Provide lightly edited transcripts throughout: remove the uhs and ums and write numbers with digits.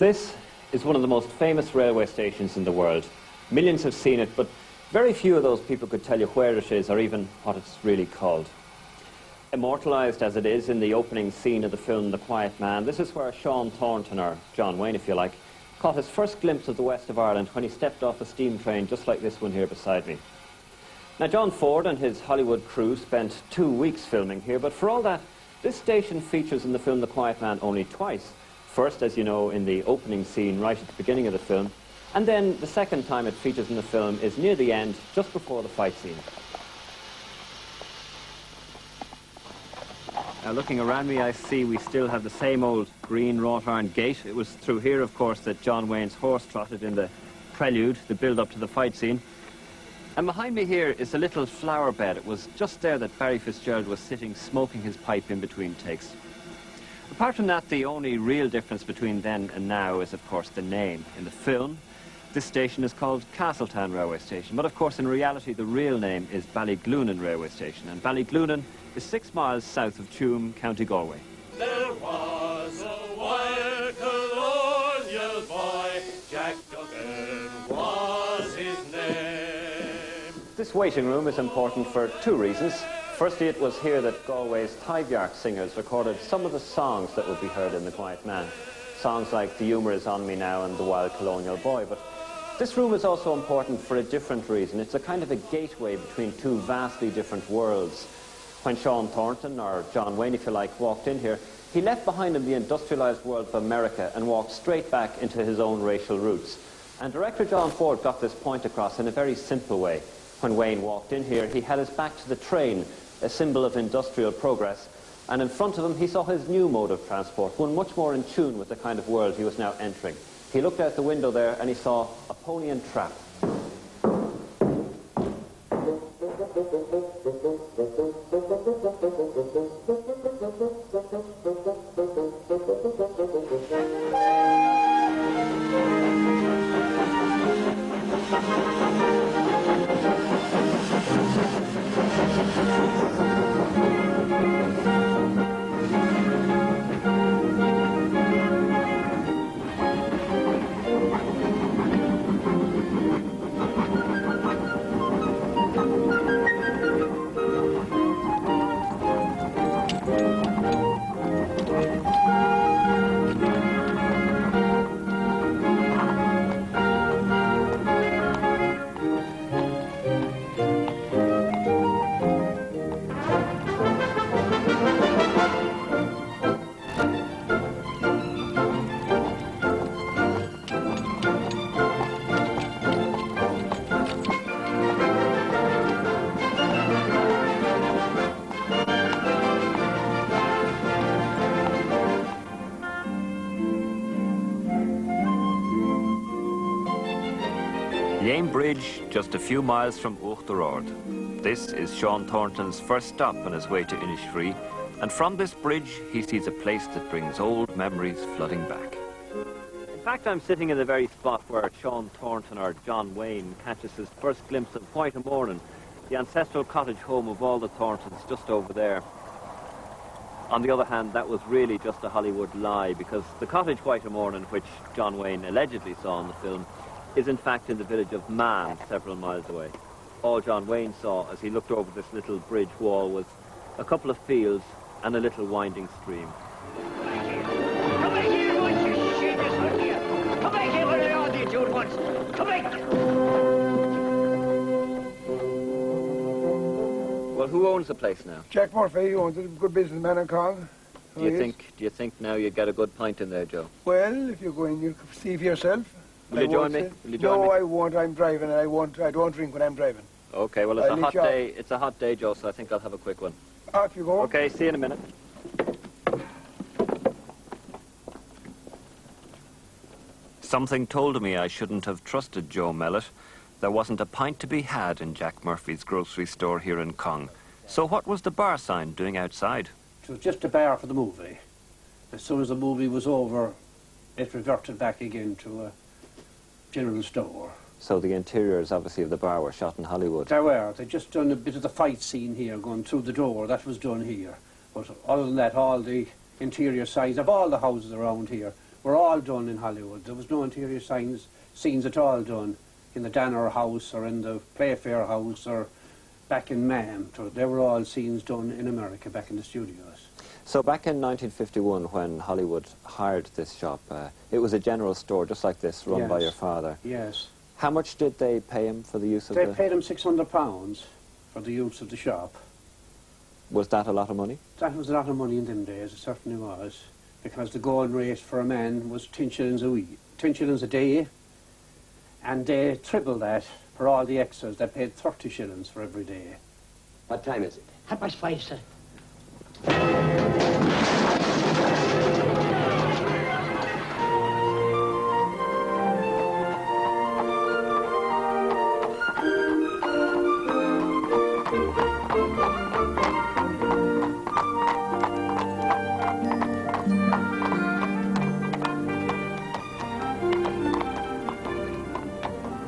This is one of the most famous railway stations in the world. Millions have seen it, but very few of those people could tell you where it is or even what it's really called. Immortalised as it is in the opening scene of the film The Quiet Man, this is where Sean Thornton, or John Wayne if you like, caught his first glimpse of the west of Ireland when he stepped off a steam train just like this one here beside me. Now, John Ford and his Hollywood crew spent 2 weeks filming here, but for all that, this station features in the film The Quiet Man only twice. First, as you know, in the opening scene right at the beginning of the film, and then the second time it features in the film is near the end, just before the fight scene. Now, looking around me, I see we still have the same old green wrought iron gate. It was through here, of course, that John Wayne's horse trotted in the prelude, the build-up to the fight scene. And behind me here is a little flower bed. It was just there that Barry Fitzgerald was sitting, smoking his pipe in between takes. Apart from that, the only real difference between then and now is, of course, the name. In the film, this station is called Castletown Railway Station, but of course, in reality, the real name is Ballyglunin Railway Station, and Ballyglunin is 6 miles south of Tuam, County Galway. There was a wild colonial boy, Jack Duggan was his name. This waiting room is important for 2 reasons. Firstly, it was here that Galway's Tithe-Yark singers recorded some of the songs that would be heard in The Quiet Man. Songs like The Humour Is On Me Now and The Wild Colonial Boy. But this room is also important for a different reason. It's a kind of a gateway between 2 vastly different worlds. When Sean Thornton, or John Wayne if you like, walked in here, he left behind him the industrialised world of America and walked straight back into his own racial roots. And director John Ford got this point across in a very simple way. When Wayne walked in here, he had his back to the train, a symbol of industrial progress, and in front of him he saw his new mode of transport, one much more in tune with the kind of world he was now entering. He looked out the window there and he saw a pony and trap. Yame Bridge, just a few miles from Uachtarard. This is Sean Thornton's first stop on his way to INISFREE, and from this bridge he sees a place that brings old memories flooding back. In fact, I'm sitting in the very spot where Sean Thornton, or John Wayne, catches his first glimpse of White O'Mornan, the ancestral cottage home of all the Thorntons, just over there. On the other hand, that was really just a Hollywood lie, because the cottage White O'Mornan, which John Wayne allegedly saw in the film, is in fact in the village of Man, several miles away. All John Wayne saw as he looked over this little bridge wall was a couple of fields and a little winding stream. Come back here, you want to shit yourself here. Come back here, what are all these you once? Come back! Well, who owns the place now? Jack Murphy, who owns it, a good businessman in Cong. Do you think now you'd get a good pint in there, Joe? Well, if you go in, you can see for yourself. Will you join me? No, I won't. I'm driving, and I don't drink when I'm driving. Okay, well, it's a hot day. It's a hot day, Joe, so I think I'll have a quick one. Off you go. Okay, see you in a minute. Something told me I shouldn't have trusted Joe Mellett. There wasn't a pint to be had in Jack Murphy's grocery store here in Cong. So what was the bar sign doing outside? It was just a bar for the movie. As soon as the movie was over, it reverted back again to a general store. So the interiors, obviously, of the bar were shot in Hollywood. There were. They'd just done a bit of the fight scene here, going through the door. That was done here. But other than that, all the interior sides of all the houses around here were all done in Hollywood. There was no interior scenes at all done in the Danner House or in the Playfair House or back in Mam. They were all scenes done in America, back in the studios. So back in 1951, when Hollywood hired this shop, it was a general store just like this, run by your father. Yes. How much did they pay him for the use of They paid him £600 for the use of the shop. Was that a lot of money? That was a lot of money in them days, it certainly was, because the going rate for a man was 10 shillings a week, 10 shillings a day, and they tripled that for all the extras. They paid 30 shillings for every day. What time is it? 5:30, sir.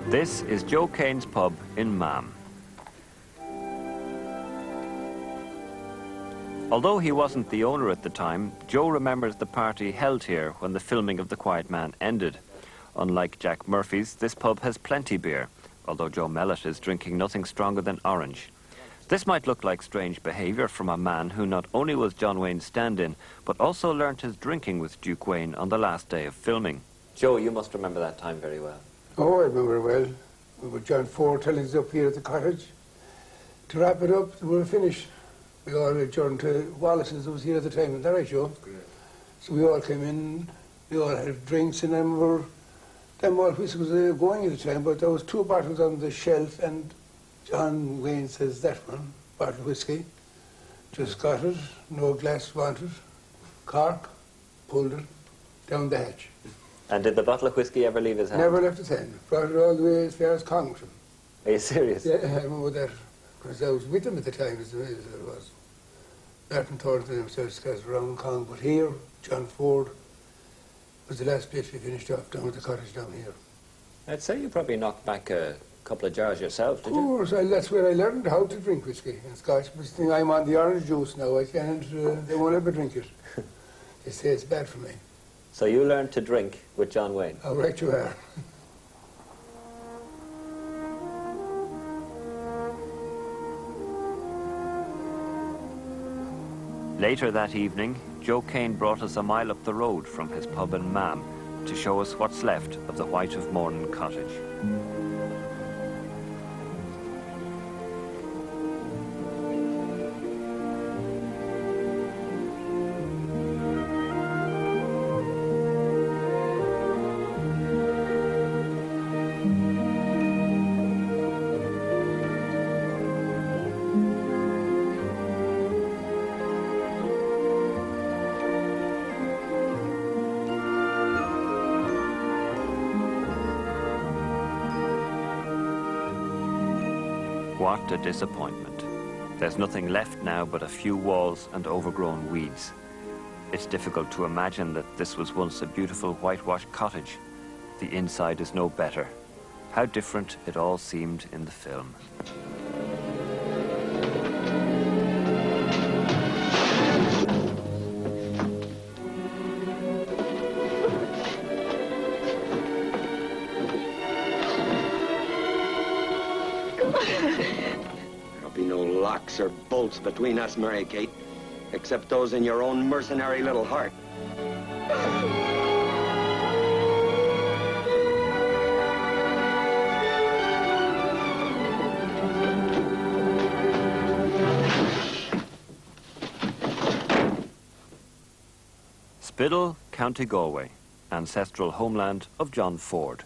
This is Joe Kane's pub in Mam. Although he wasn't the owner at the time, Joe remembers the party held here when the filming of The Quiet Man ended. Unlike Jack Murphy's, this pub has plenty beer, although Joe Mellett is drinking nothing stronger than orange. This might look like strange behaviour from a man who not only was John Wayne's stand-in, but also learnt his drinking with Duke Wayne on the last day of filming. Joe, you must remember that time very well. Oh, I remember well. We were John Ford telling us up here at the cottage. To wrap it up, we were finished. We all adjourned to Wallace's, who was here at the time. Is that right, Joe? Great. So we all came in, we all had drinks, and them malt whiskey was going at the time, but there was 2 bottles on the shelf, and John Wayne says, that one, bottle of whiskey, just got it, no glass wanted, cork, pulled it, down the hatch. And did the bottle of whiskey ever leave his hand? Never left his hand. Brought it all the way as far as Cong. Are you serious? Yeah, I remember that, because I was with him at the time, as it was. Martin Thornton himself scattered around Cong, but here, John Ford was the last bit we finished off down at the cottage down here. I'd say you probably knocked back a couple of jars yourself, did you? Of course, that's where I learned how to drink whiskey and Scotch. But the thing, I'm on the orange juice now, I can't, they won't let me drink it. They say it's bad for me. So you learned to drink with John Wayne? Oh, right you are. Later that evening, Joe Kane brought us a mile up the road from his pub in Mam to show us what's left of the White of Morning cottage. What a disappointment. There's nothing left now but a few walls and overgrown weeds. It's difficult to imagine that this was once a beautiful whitewashed cottage. The inside is no better. How different it all seemed in the film. There'll be no locks or bolts between us, Mary Kate, except those in your own mercenary little heart. Spiddal, County Galway, ancestral homeland of John Ford.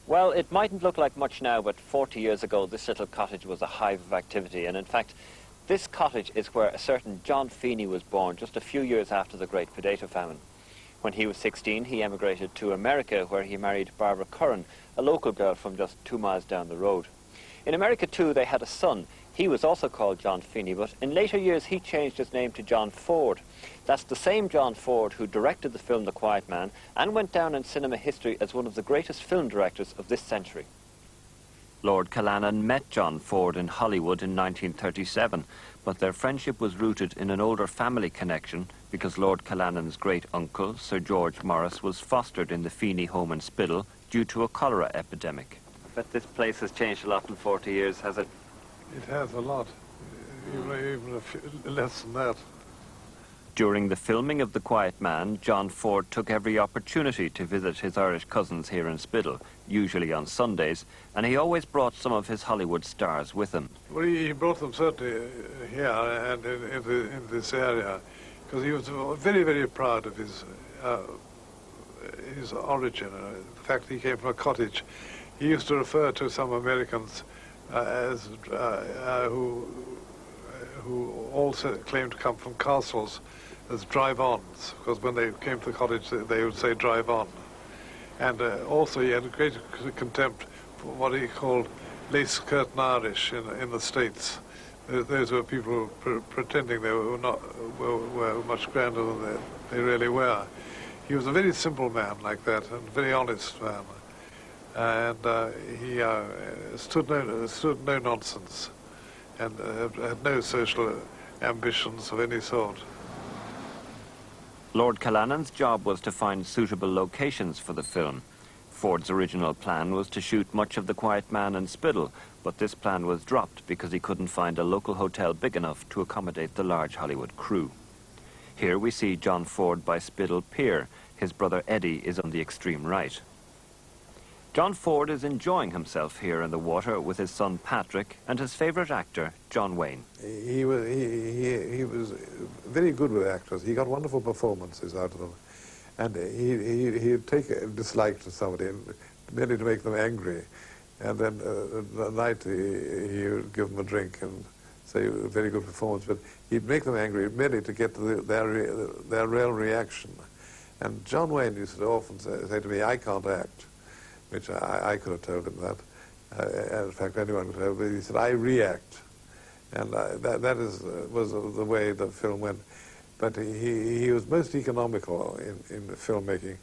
Well, it mightn't look like much now, but 40 years ago this little cottage was a hive of activity, and in fact this cottage is where a certain John Feeney was born just a few years after the Great Potato Famine. When he was 16, he emigrated to America, where he married Barbara Curran, a local girl from just 2 miles down the road. In America too, they had a son. He was also called John Feeney, but in later years he changed his name to John Ford. That's the same John Ford who directed the film The Quiet Man and went down in cinema history as one of the greatest film directors of this century. Lord Callanan met John Ford in Hollywood in 1937, but their friendship was rooted in an older family connection because Lord Callanan's great-uncle, Sir George Morris, was fostered in the Feeney home in Spiddal due to a cholera epidemic. But this place has changed a lot in 40 years, has it? It has a lot, even less than that. During the filming of The Quiet Man, John Ford took every opportunity to visit his Irish cousins here in Spiddal, usually on Sundays, and he always brought some of his Hollywood stars with him. Well, he brought them certainly here and in this area, because he was very, very proud of his origin, the fact that he came from a cottage. He used to refer to some Americans as who also claimed to come from castles as drive-ons, because when they came to the cottage they would say drive on. And also he had a great contempt for what he called lace curtain Irish in the States. Those were people pretending they were much grander than they really were. He was a very simple man like that, and a very honest man. And he stood no nonsense, and had no social ambitions of any sort. Lord Callanan's job was to find suitable locations for the film. Ford's original plan was to shoot much of The Quiet Man in Spiddal, but this plan was dropped because he couldn't find a local hotel big enough to accommodate the large Hollywood crew. Here we see John Ford by Spiddal Pier. His brother Eddie is on the extreme right. John Ford is enjoying himself here in the water with his son Patrick and his favourite actor, John Wayne. He was very good with actors. He got wonderful performances out of them. And he'd take a dislike to somebody merely to make them angry. And then the night he would give them a drink and say, a very good performance. But he'd make them angry merely to get their real reaction. And John Wayne used to often say to me, I can't act. Which I could have told him that. In fact, anyone could have, but he said, I react. And that was the way the film went. But he was most economical in the filmmaking.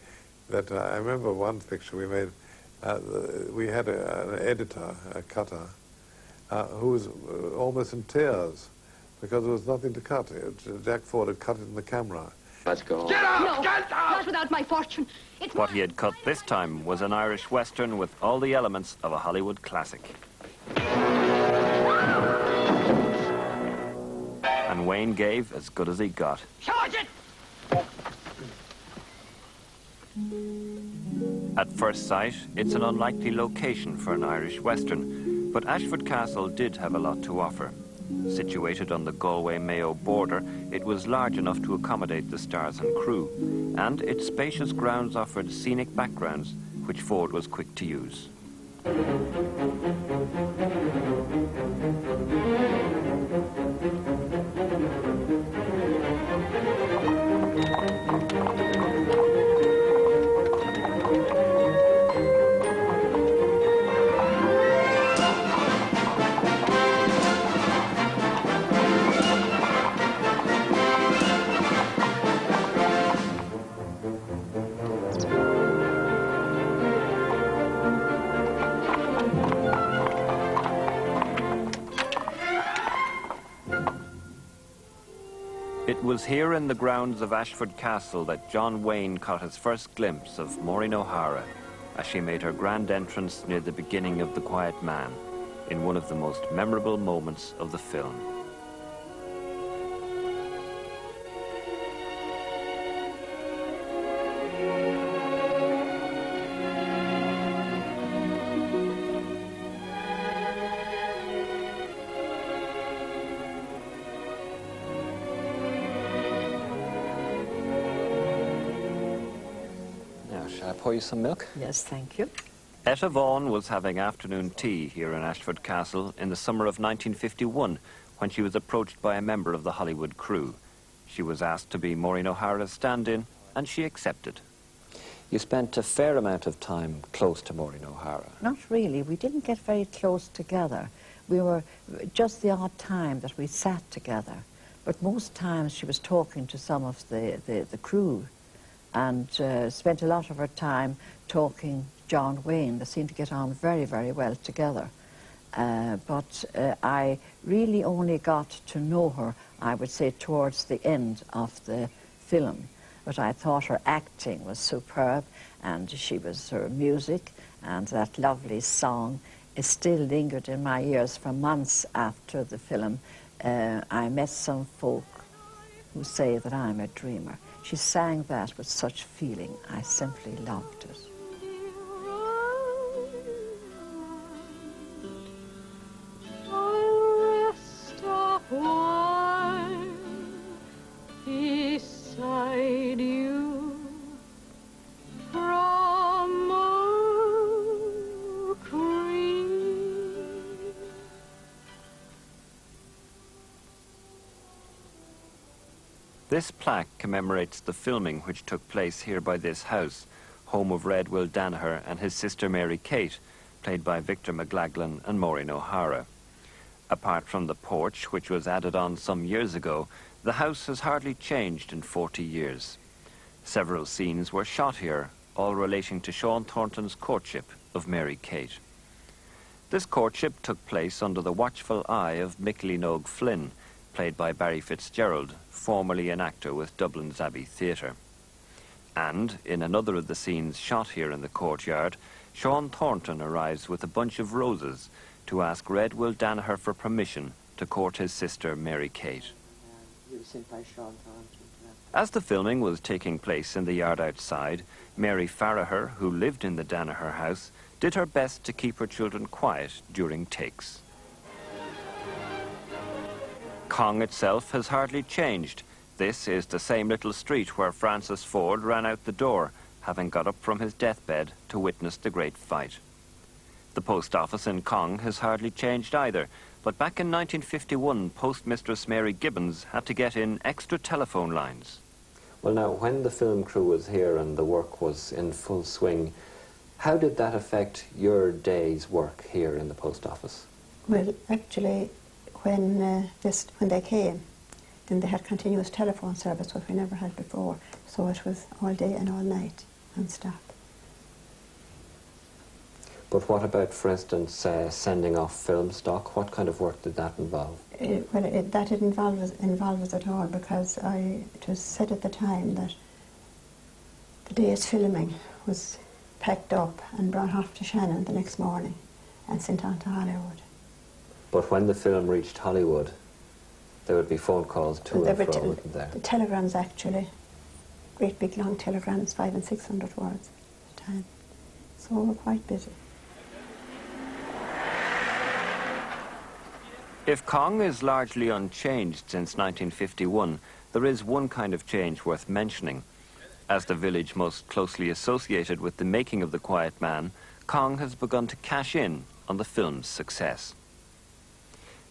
That I remember one picture we made, we had an editor, a cutter, who was almost in tears because there was nothing to cut. Jack Ford had cut it in the camera. Let's go. Get out! No, get out! Not without my fortune. It's What he had cut this time was an Irish Western with all the elements of a Hollywood classic. And Wayne gave as good as he got. Charge it! At first sight, it's an unlikely location for an Irish Western, but Ashford Castle did have a lot to offer. Situated on the Galway-Mayo border, it was large enough to accommodate the stars and crew, and its spacious grounds offered scenic backgrounds, which Ford was quick to use. It was here in the grounds of Ashford Castle that John Wayne caught his first glimpse of Maureen O'Hara as she made her grand entrance near the beginning of The Quiet Man, in one of the most memorable moments of the film. Shall I pour you some milk? Yes, thank you. Etta Vaughan was having afternoon tea here in Ashford Castle in the summer of 1951 when she was approached by a member of the Hollywood crew. She was asked to be Maureen O'Hara's stand-in, and she accepted. You spent a fair amount of time close to Maureen O'Hara. Not really. We didn't get very close together. We were just the odd time that we sat together. But most times she was talking to some of the crew, and spent a lot of her time talking John Wayne. They seemed to get on very, very well together. but I really only got to know her, I would say, towards the end of the film. But I thought her acting was superb, and her music and that lovely song is still lingered in my ears for months after the film. I met some folk who say that I'm a dreamer. She sang that with such feeling. I simply loved it. Beside you from Oak Creek. This plaque commemorates the filming which took place here by this house, home of Red Will Danaher and his sister Mary Kate, played by Victor McLaglen and Maureen O'Hara. Apart from the porch, which was added on some years ago, the house has hardly changed in 40 years. Several scenes were shot here, all relating to Sean Thornton's courtship of Mary Kate. This courtship took place under the watchful eye of Mickey Nogue Flynn, played by Barry Fitzgerald, formerly an actor with Dublin's Abbey Theatre. And, in another of the scenes shot here in the courtyard, Sean Thornton arrives with a bunch of roses to ask Red Will Danaher for permission to court his sister Mary Kate. As the filming was taking place in the yard outside, Mary Farraher, who lived in the Danaher house, did her best to keep her children quiet during takes. Cong itself has hardly changed. This is the same little street where Francis Ford ran out the door, having got up from his deathbed to witness the great fight. The post office in Cong has hardly changed either, but back in 1951, Postmistress Mary Gibbons had to get in extra telephone lines. Well, now, when the film crew was here and the work was in full swing, how did that affect your day's work here in the post office? Well, actually, when they came, then they had continuous telephone service, which we never had before. So it was all day and all night, non-stop. But what about, for instance, sending off film stock? What kind of work did that involve? That didn't involve us at all, because it was said at the time that the day's filming was packed up and brought off to Shannon the next morning and sent on to Hollywood. But when the film reached Hollywood, there would be phone calls to and fro, wouldn't there? The telegrams, actually. Great big long telegrams, 500 and 600 words at a time. So we were quite busy. If Cong is largely unchanged since 1951, there is one kind of change worth mentioning. As the village most closely associated with the making of The Quiet Man, Cong has begun to cash in on the film's success.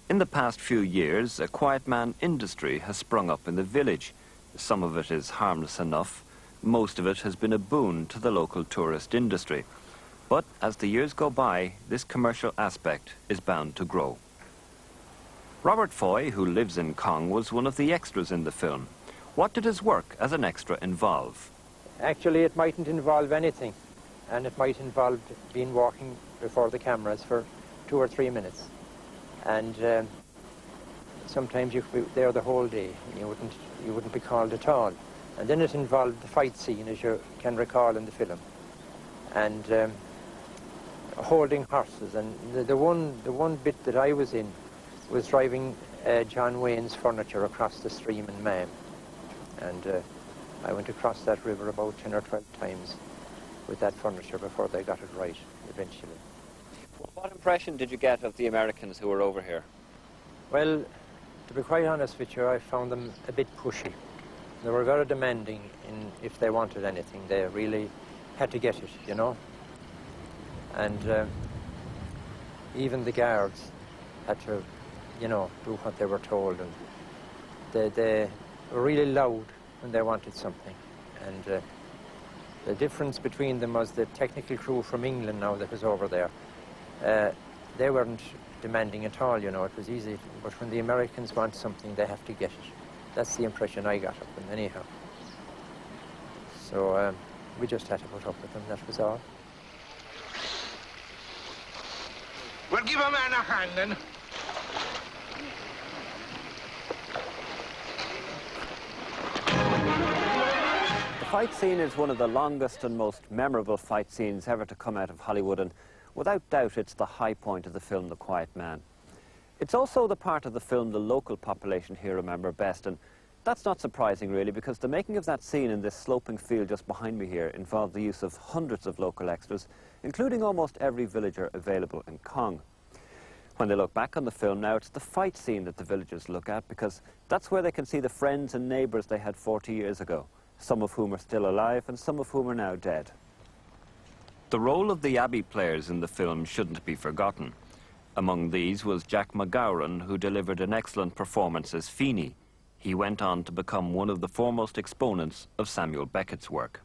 In the past few years, a Quiet Man industry has sprung up in the village. Some of it is harmless enough. Most of it has been a boon to the local tourist industry. But as the years go by, this commercial aspect is bound to grow. Robert Foy, who lives in Cong, was one of the extras in the film. What did his work as an extra involve? Actually, it mightn't involve anything, and it might involve being walking before the cameras for 2 or 3 minutes. And sometimes you could be there the whole day, and you wouldn't be called at all. And then it involved the fight scene, as you can recall in the film, and holding horses. And the one bit that I was in was driving John Wayne's furniture across the stream in Mam. And I went across that river about 10 or 12 times with that furniture before they got it right, eventually. What impression did you get of the Americans who were over here? Well, to be quite honest with you, I found them a bit pushy. They were very demanding if they wanted anything. They really had to get it, you know. And even the guards had to, you know, do what they were told. And they were really loud when they wanted something. And the difference between them was the technical crew from England now that was over there. They weren't demanding at all, you know, it was easy. But when the Americans want something, they have to get it. That's the impression I got of them, anyhow. So we just had to put up with them, that was all. Well, give a man a hand, then. The fight scene is one of the longest and most memorable fight scenes ever to come out of Hollywood, and without doubt it's the high point of the film The Quiet Man. It's also the part of the film the local population here remember best, and that's not surprising really, because the making of that scene in this sloping field just behind me here involved the use of hundreds of local extras, including almost every villager available in Cong. When they look back on the film now, it's the fight scene that the villagers look at, because that's where they can see the friends and neighbours they had 40 years ago, some of whom are still alive and some of whom are now dead. The role of the Abbey players in the film shouldn't be forgotten. Among these was Jack McGowran, who delivered an excellent performance as Feeney. He went on to become one of the foremost exponents of Samuel Beckett's work.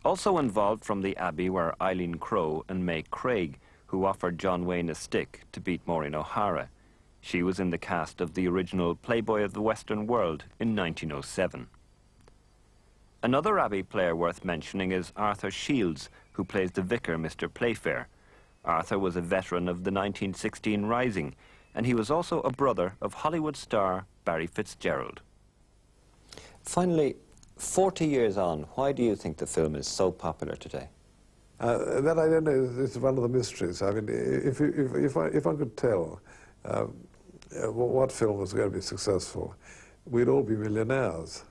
Also involved from the Abbey were Eileen Crowe and May Craig, who offered John Wayne a stick to beat Maureen O'Hara. She was in the cast of the original Playboy of the Western World in 1907. Another Abbey player worth mentioning is Arthur Shields, who plays the vicar, Mr. Playfair. Arthur was a veteran of the 1916 Rising, and he was also a brother of Hollywood star Barry Fitzgerald. Finally, 40 years on, why do you think the film is so popular today? That I don't know, is one of the mysteries. I mean, if I could tell what film was going to be successful, we'd all be millionaires.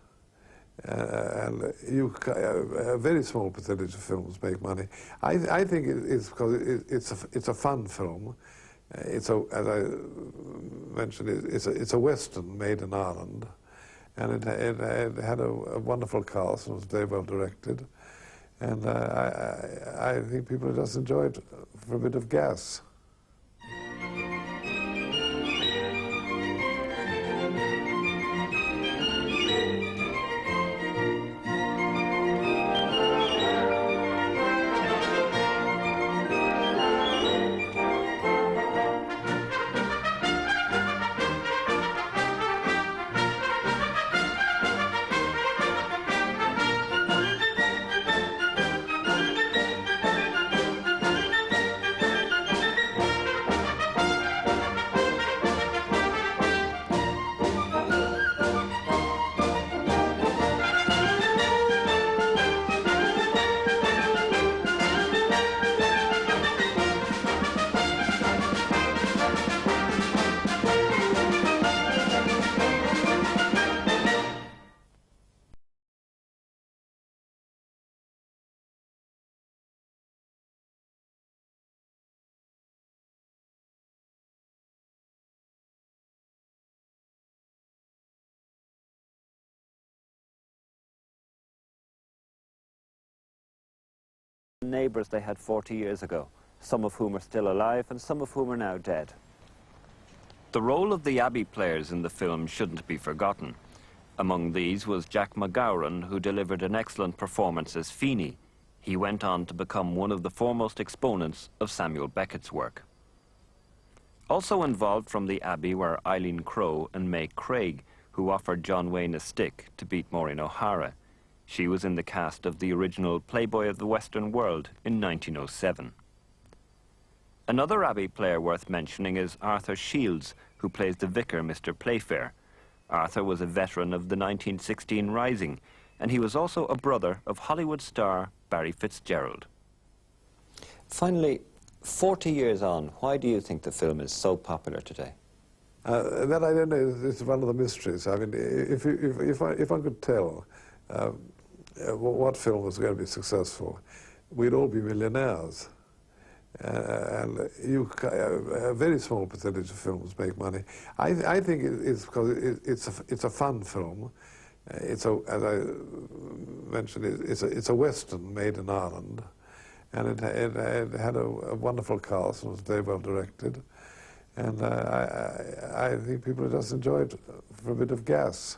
And a very small percentage of films make money. I think it's because it's a fun film. As I mentioned, it's a Western made in Ireland, and it had a wonderful cast and was very well directed. And I think people just enjoy it for a bit of gas. Neighbours they had 40 years ago, some of whom are still alive and some of whom are now dead. The role of the Abbey players in the film shouldn't be forgotten. Among these was Jack McGowran, who delivered an excellent performance as Feeney. He went on to become one of the foremost exponents of Samuel Beckett's work. Also involved from the Abbey were Eileen Crowe and May Craig, who offered John Wayne a stick to beat Maureen O'Hara. She was in the cast of the original Playboy of the Western World in 1907. Another Abbey player worth mentioning is Arthur Shields, who plays the vicar, Mr. Playfair. Arthur was a veteran of the 1916 Rising, and he was also a brother of Hollywood star Barry Fitzgerald. Finally, 40 years on, why do you think the film is so popular today? That I don't know, is one of the mysteries. I mean, if I could tell what film was going to be successful, we'd all be millionaires. And a very small percentage of films make money. I think it's because it's a fun film. As I mentioned, it's a Western made in Ireland, and it had a wonderful cast and was very well directed. And I think people just enjoy it for a bit of gas.